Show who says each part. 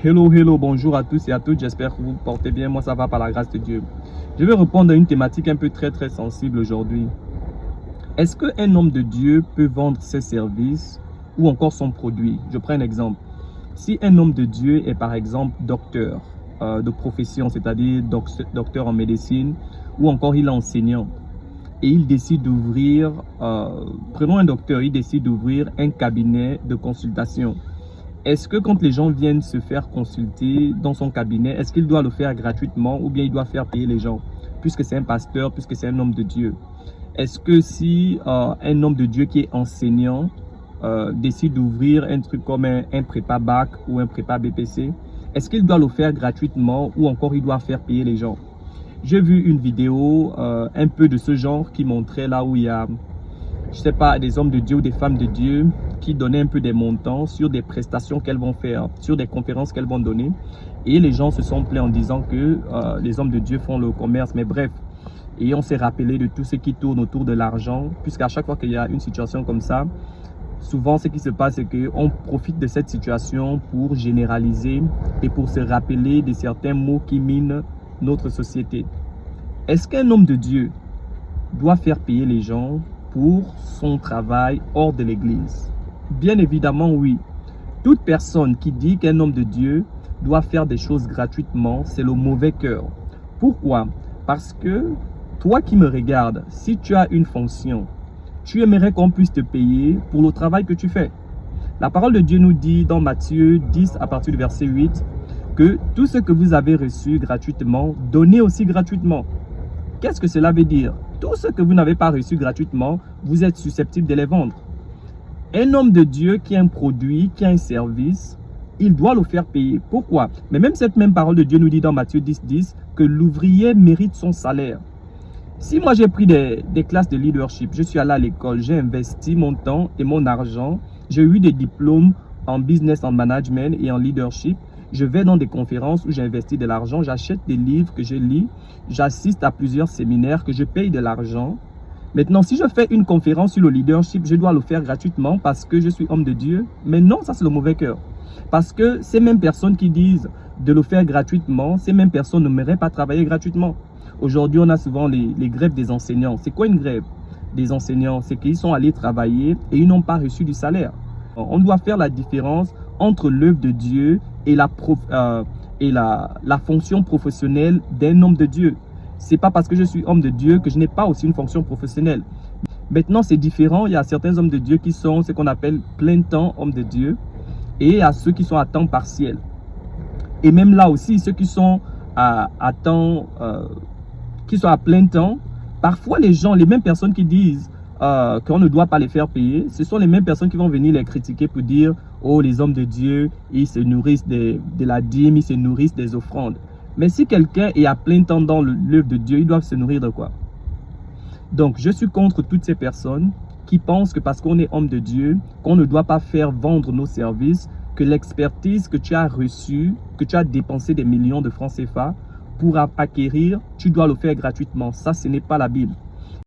Speaker 1: Hello, bonjour à tous et à toutes, j'espère que vous vous portez bien, moi ça va par la grâce de Dieu. Je vais répondre à une thématique un peu très sensible aujourd'hui. Est-ce qu'un homme de Dieu peut vendre ses services ou encore son produit? Je prends un exemple. Si un homme de Dieu est par exemple docteur de profession, c'est-à-dire docteur en médecine, ou encore il est enseignant, et il décide d'ouvrir, prenons un docteur, il décide d'ouvrir un cabinet de consultation. Est-ce que quand les gens viennent se faire consulter dans son cabinet, est-ce qu'il doit le faire gratuitement ou bien il doit faire payer les gens, puisque c'est un pasteur, puisque c'est un homme de Dieu? Est-ce que si un homme de Dieu qui est enseignant décide d'ouvrir un truc comme un prépa bac ou un prépa BPC, est-ce qu'il doit le faire gratuitement ou encore il doit faire payer les gens? J'ai vu une vidéo un peu de ce genre qui montrait là où il y a, je sais pas, des hommes de Dieu ou des femmes de Dieu qui donnaient un peu des montants sur des prestations qu'elles vont faire, sur des conférences qu'elles vont donner. Et les gens se sont plaints en disant que les hommes de Dieu font le commerce. Mais bref, et on s'est rappelé de tout ce qui tourne autour de l'argent, puisqu'à chaque fois qu'il y a une situation comme ça, souvent ce qui se passe, c'est qu'on profite de cette situation pour généraliser et pour se rappeler de certains mots qui minent notre société. Est-ce qu'un homme de Dieu doit faire payer les gens pour son travail hors de l'église? Bien évidemment, oui. Toute personne qui dit qu'un homme de Dieu doit faire des choses gratuitement, c'est le mauvais cœur. Pourquoi? Parce que toi qui me regardes, si tu as une fonction, tu aimerais qu'on puisse te payer pour le travail que tu fais. La parole de Dieu nous dit dans Matthieu 10 à partir du verset 8 que tout ce que vous avez reçu gratuitement, donnez aussi gratuitement. Qu'est-ce que cela veut dire? Tout ce que vous n'avez pas reçu gratuitement, vous êtes susceptible de les vendre. Un homme de Dieu qui a un produit, qui a un service, il doit le faire payer. Pourquoi? Mais même cette même parole de Dieu nous dit dans Matthieu 10 que l'ouvrier mérite son salaire. Si moi j'ai pris des classes de leadership, je suis allé à l'école, j'ai investi mon temps et mon argent, j'ai eu des diplômes en business, en management et en leadership, je vais dans des conférences où j'investis de l'argent, j'achète des livres que je lis, j'assiste à plusieurs séminaires que je paye de l'argent. Maintenant, si je fais une conférence sur le leadership, je dois le faire gratuitement parce que je suis homme de Dieu. Mais non, ça c'est le mauvais cœur. Parce que ces mêmes personnes qui disent de le faire gratuitement, ces mêmes personnes ne m'aimeraient pas travailler gratuitement. Aujourd'hui, on a souvent les grèves des enseignants. C'est quoi une grève des enseignants? C'est qu'ils sont allés travailler et ils n'ont pas reçu du salaire. On doit faire la différence entre l'œuvre de Dieu et la fonction professionnelle d'un homme de Dieu. C'est pas parce que je suis homme de Dieu que je n'ai pas aussi une fonction professionnelle. Maintenant, c'est différent. Il y a certains hommes de Dieu qui sont ce qu'on appelle plein temps hommes de Dieu et à ceux qui sont à temps partiel. Et même là aussi, ceux qui sont à temps, qui sont à plein temps, parfois les gens, les mêmes personnes qui disent qu'on ne doit pas les faire payer, ce sont les mêmes personnes qui vont venir les critiquer pour dire « Oh, les hommes de Dieu, ils se nourrissent de la dîme, ils se nourrissent des offrandes. » Mais si quelqu'un est à plein temps dans l'œuvre de Dieu, ils doivent se nourrir de quoi? Donc, je suis contre toutes ces personnes qui pensent que parce qu'on est homme de Dieu, qu'on ne doit pas faire vendre nos services, que l'expertise que tu as reçue, que tu as dépensé des millions de francs CFA pour acquérir, tu dois le faire gratuitement. Ça, ce n'est pas la Bible.